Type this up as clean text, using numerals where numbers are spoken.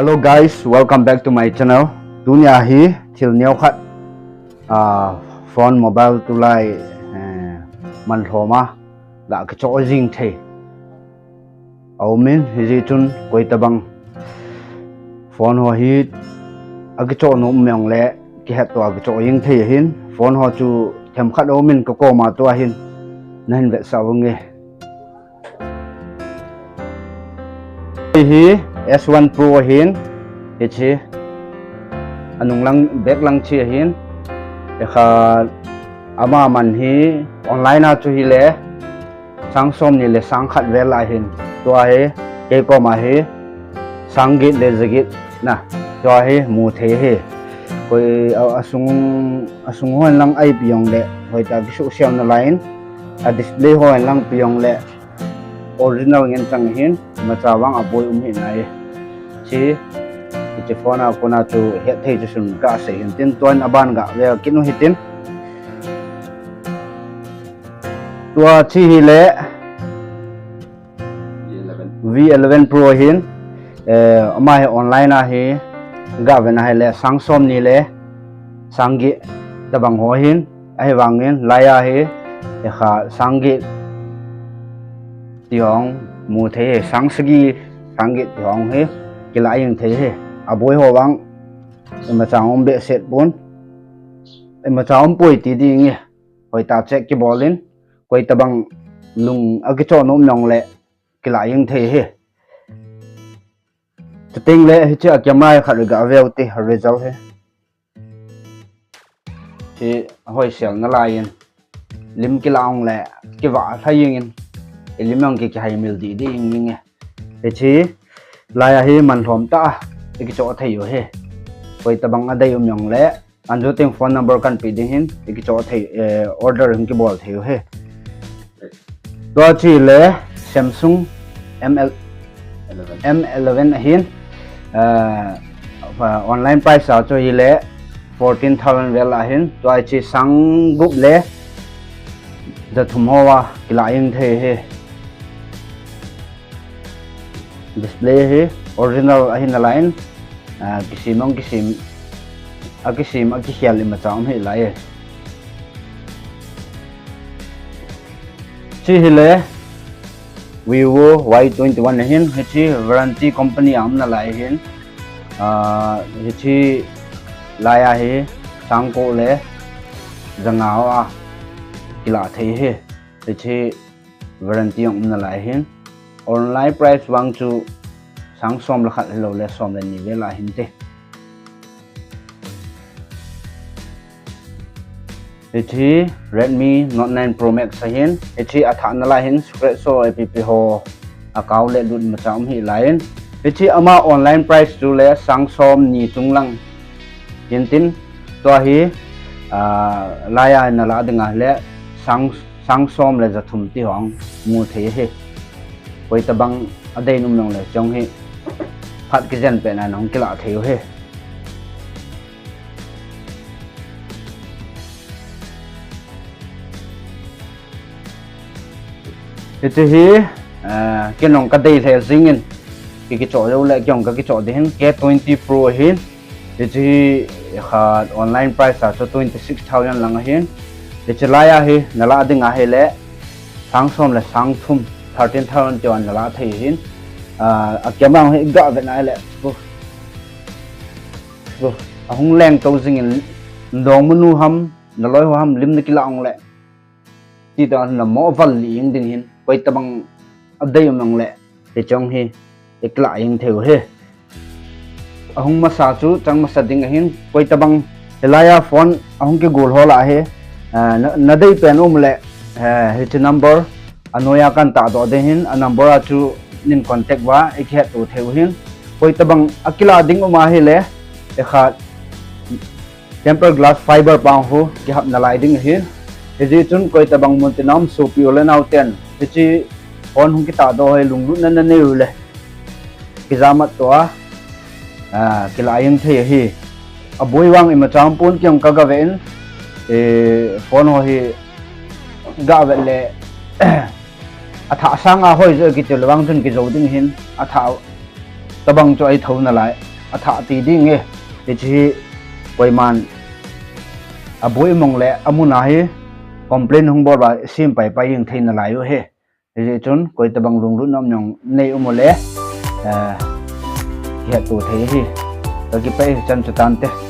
Hello guys, welcome back to my channel. Dunia hi thil neo khat phone mobile tulai man thoma la ka cho jing the. Aumin hi chun koi tabang phone ho hi ag cho no myong le ki het to ag cho jing the hin phone ho chu them khat aumin ko ma to hin nan ve sawnge. Hi S1 Pro hin hi anung lang back lang chi hin kha ama man hi online a chu hi le sang som ni le sang khat ve la hin to hi ke ko ma hi sang git le zagit na to hi muthei hi koi asung hon lang ai piong le hoi ta ki su siam na line a display hon lang piong le original ngen chang hin ma chawang apoi hin ai chi phone a kona chu het thei chu sun ka se hin tin toin aban ga le kinu hitin tua chi hi le V11 Pro hin ama he online a hi ga ven a le sang som ni le sangi tabang ho hin ai wangin laya hi kha sangi tiong muthei sangsgi sangi tiong hi kila yung thei he aboi ho wang ma chang be set bun ma chang poi ti ding nge hoi ta check ki bolin koi tabang lung ag cho nom nong le kila yung thei he ting le hi cha camera khat ga veu ti result he chi hoi sel na lain lim kila ong le ki wa thaying in limang ki hai mil di ding nge he chi laya hi man thom ta ki cho thei yo he koi tabang adai yong le anju ting phone number kan pi ding hin ki cho thei order him ki bol thei yo he to chi le Samsung M11 hin online price sa cho hi le 14,000 vel a hin to ai chi sang gup le da thum howa kila ing thei he display he original ahin line kisim hial ma chang he lai chi hile Vivo Y21 hin hi warranty company am na lai hin hi laya hi sang ko le zangawa kila thei he hi warranty am na lai hin online price wang chu sang som la khat lo le som le ni ve la hin te hi Redmi Note 9 Pro Max hin hi atha na la hin scratch so app ho account le lut ma cham hi lain hi ama online price chu le sang som ni chung lang yin tin to hi laya na la dinga le sang som le za thum ti hong mu thei he koi tabang adai num nong le chong hi phat ki jen pe na nong kila theu he itu hi cái nong ka dei the zingin ki cho yo le kyong ka ki cho de hin K20 Pro hin itu kha online price sa 26,000 lang hin itu laya hi nala dinga he le sang som le sang thum 13,000 chuan nala thei hin a camera he ga ve nai le hung leng to zingin dong manu ham na loi ho ham lim ni ki laung le ti da na mo val li ing ding hin koi tabang adai yong le te chong hi ekla ing theu he ahung ma sa chu chang ma sa ding hin koi tabang elaya phone ahung ke gol ho la he na dei pen le he chi number anoya kan ta do de hin a number a chu nin contact wa ek he to theu hin koi tabang akila ding ma he le e kha tempered glass fiber pang ho ki hap na lai ding hin e ji chun koi tabang mun te nam so pi ole nau ten e chi on hung ki ta do he lung lu nan nan ne le ki zamat to a ki la yang the hi a boi wang ima cham pon kyang ka ga ven e phone ho hi ga ve le atha sang a hoi je ki tel wang chun ki zo ding hin atha tabang cho ai thau na lai tha ti ding nge ti chi koiman aboi mong le amuna hi complain hung bor ba sim pai pai yeng thein la yo he je chun koi tabang lung lu nam nyong nei umole he tu thei hi ta ki pai chan chatan te